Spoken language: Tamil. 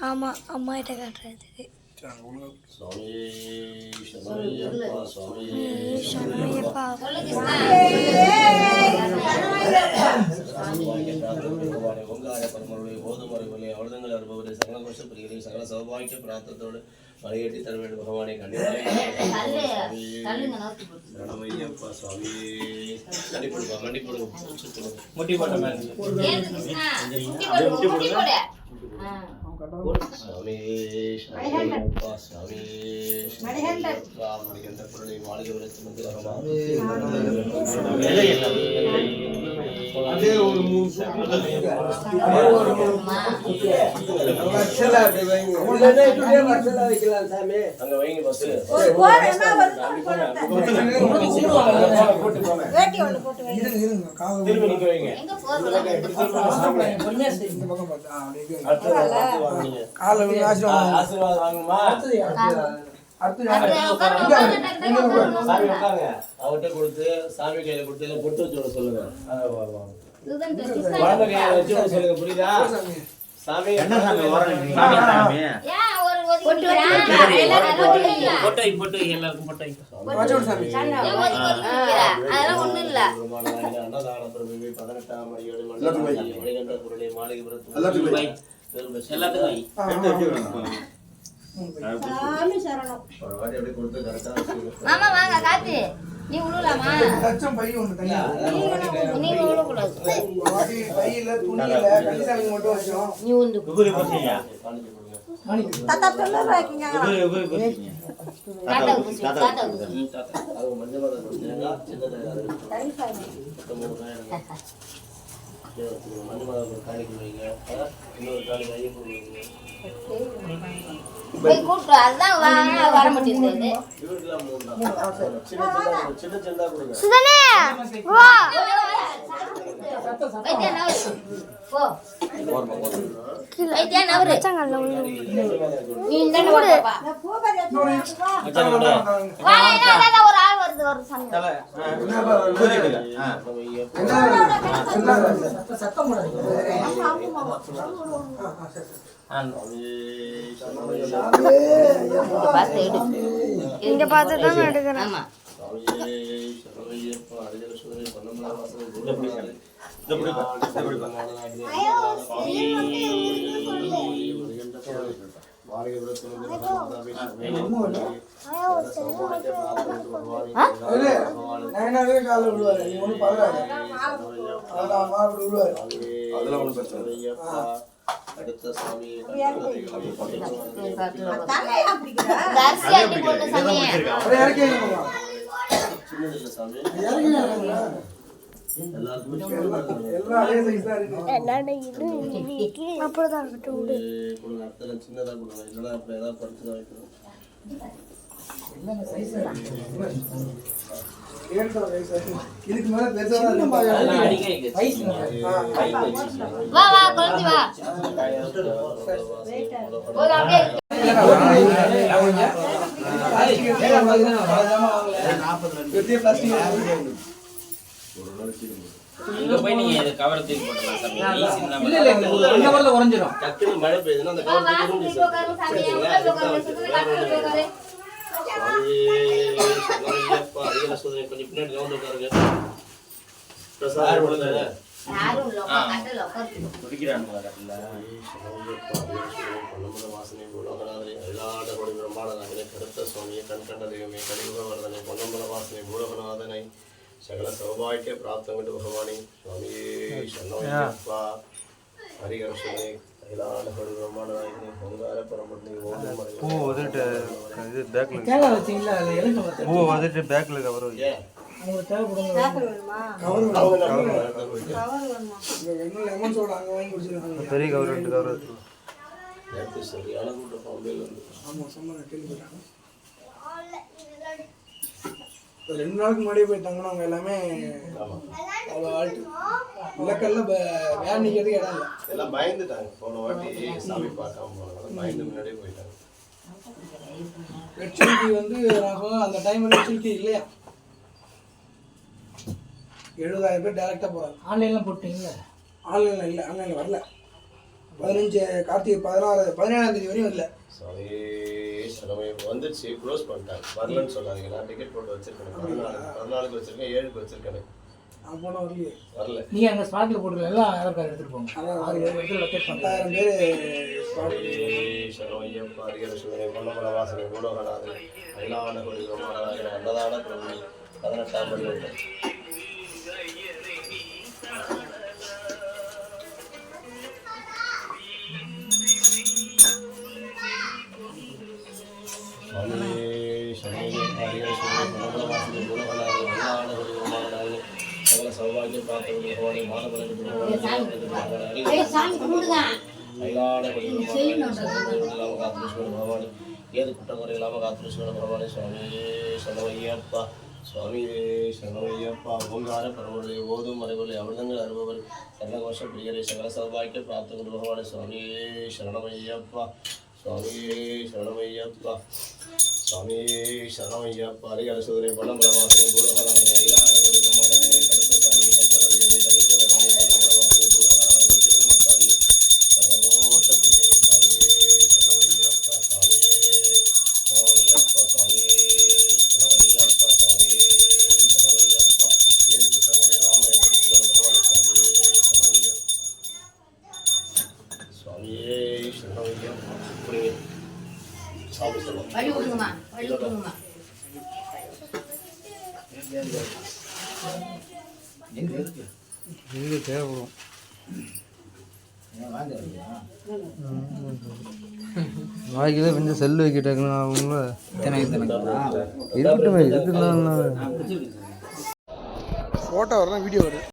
ஆமாம் அம்மா கிட்ட காட்டுறதுக்கு. சண்முகப்பா சகல சௌபாகிய பிரார்த்தத்தோடு வழிகட்டி தர வேண்டும் பகவானை கண்டிப்பா சுவாமி முட்டி போட்ட மாதிரி சுவாமி மணிகண்ட பொருளை மாளிகை விளக்கு அதே ஒரு அங்க வைங்க பஸ் ஆசீர்வாதம் வாங்குமா அவர்கிட்ட கொடுத்து சாமி கையில கொடுத்து பொட்டு வச்சு விட சொல்லுங்க. குழந்தை கையில வச்சு விட சொல்லுங்க. புரியுதா? சாமி என்ன சாமி மாமா வாங்க காத்து நீ உழுலாமா லட்சம் பை ஒன்னு தனியா நீ உழுல கூடாது வாடி பையில துணியில கடிசாமி மட்டும் வச்சோம் நீ வந்து குபுரி போறீங்க தாத்தா சொல்ல ராக்கிங்க தாத்தா அது மஞ்சள் கொடுங்க சின்னதா மஞ்சள் காணிக்கு வைங்க இன்னொரு காணிக்கு ஐயப்ப வைங்க போய் கூட்டு அதான் வர மாட்டேங்குது சுதனே வா வைத்தியா போ வைத்தியா நவரு சங்கல்ல நீ இந்தன வாப்பா வா என்ன ஒரு ஆள் வருது ஒரு சங்க சத்தம் போடாதீங்க இங்க பார்த்து தான் எடுக்கிறேன். ஆமா அடுத்த சாமி சின்னதா கொடுங்க இல்லைன்னா இப்ப ஏதாவது பறிச்சுதான் வைக்கணும். இதுக்கு மேல வா வா குழந்தை வா இங்க போய் நீங்க இந்த கவரை தூக்கி போடலாம் சாமி. இல்ல இல்ல அந்த வரல உறைஞ்சிரும். டக்குனு மழை பெய்யுதுன்னா அந்த கவர் தூக்கி போடுங்க சாமி. கொஞ்சம் பின்னாடி கவுண்ட் உட்காருங்க. பிரசாத் கொடுங்க. யாரும் லோக கட்டல உட்கார்ந்து குடிக்கிறானுங்க கட்டல. பொன்னமல வாசனை பூலோகநாதனே எல்லாட கொடி பிரம்மாண்டநாதனே கருத்த சுவாமியே கண்கண்ட தெய்வமே கலியுகவர்தனே பொன்னமல வாசனை பூலோகநாதனை சகல சௌபாகிய பிராப்தம் கொண்டு பகவானே சுவாமியே சரணமய்யப்பா ஹரிஹரசுதனே எல்லாட கொடி பிரம்மாண்டநாதனே பொங்கார பரமபுண்ணிய ஓம் பூ வந்துட்டு இது பேக்ல கேள வச்சீங்களா அதுல எழுத மாட்டேன். பூ வந்துட்டு பேக்ல கவர் வைங்க. உங்களுக்கு தேவைப்படுங்க. சாப்பிட வேணுமா கவர் கவர் வேணுமா என்ன லெமன் சோடா அங்க வாங்கி குடிச்சிருக்காங்க. பெரிய கவர் ரெண்டு கவர் நேத்து சரியான கூட்டம் பாம்பேல வந்து. ஆமா சொன்னா கேள்விப்பட்டாங்க. 2 நாளுக்கு முன்னாடியே போயிட்டாங்கன்னா அவங்க எல்லாமே அவ்வளோ ஆல்ட்டு இலக்கல்ல வேன் நிற்கிறதுக்கு இடம் இல்லை. எல்லாம் பயந்துட்டாங்க. போன வாட்டி சாமி பார்க்காம போனாங்க. பயந்து முன்னாடியே போயிட்டாங்க. ரெட்சிலிட்டி வந்து நான் சொன்ன அந்த டைம் ரெட்சிலிட்டி இல்லையா 70,000 பேர் டேரெக்டாக போகிறாங்க. ஆன்லைனில் போட்டிங்களா? ஆன்லைனில் இல்லை, ஆன்லைனில் வரல. கார்த்திகை 17ஆம் தேதி வரையும் இல்லை. சாமி சரணமையப்பா. வந்துருச்சு, க்ளோஸ் பண்ணிட்டாங்க. வரலன்னு சொல்லாதீங்க. நான் டிக்கெட் போட்டு வச்சிருக்கேன். 14க்கு வச்சிருக்கேன், 7க்கு வச்சிருக்கேன். நான் போனால் வரலையே. வரல. நீங்க அங்க ஸ்பாட்ல போட்டுருங்க, எல்லாம் ஆதார் கார்டு எடுத்துட்டு போங்க. 6-7 இடத்துல லொக்கேட் பண்ணுங்க. 10,000 பேர் சரணமையப்பா. அரியர சிவனே பொன்னமல வாசனை பூலோகநாதனே அயலான கொடி பிரமாணநாயகனே அன்னதான பிரபு 18ஆம் படி சௌபாகிய பிராப்தம் பகவானே மாதவனுக்கு சாமி கும்பிடுங்க. பகவானே ஏது குற்றமுறை இல்லாமல் காத்திருஷ்வர பகவானே சுவாமியே சரணமையப்பா. சுவாமியே சரணமையப்பா. ஓங்கார பரமொழி ஓதும் மறைவொழி அமிர்தங்கள் அறுபவர் சரணகோஷ பிரியரை சகல சௌபாகிய பிராப்தம் பகவானே சுவாமியே சரணமையப்பா. சுவாமியே சரணமையப்பா. சுவாமியே சரணமையப்பா. அரிகர சோதனை பொன்னம்பல வாசனை பூலோகநாதனே அயலான கொடி பிரமாணனே கருத்த சாமி கஞ்சலவியமே கலியுக வரனே பொன்னம்பல வாசனை பூலோகநாதனே திருமத்தாரி சரணகோஷ பிரியரை சுவாமியே சரணமையப்பா. சுவாமியே சரணமையப்பா. சுவாமியே சரணமையப்பா. சுவாமியே சரணமையப்பா. ஏது குற்றமுறையெல்லாம் ஏற்படுத்தியுள்ள பகவானே சுவாமியே சரணமையப்பா. சுவாமியே சரணமையப்பா. புரியுங்க சாமி சொல்லுவோம். வழி விடுங்கம்மா, வழி விடுங்கம்மா. இது தேவைப்படும். வாய்க்கு தான் கொஞ்சம் செல்லு வைக்கிட்டாங்கன்னு அவங்கள இருக்கட்டும் இருக்குதான். ஃபோட்டோ வரலாம், வீடியோ வருது.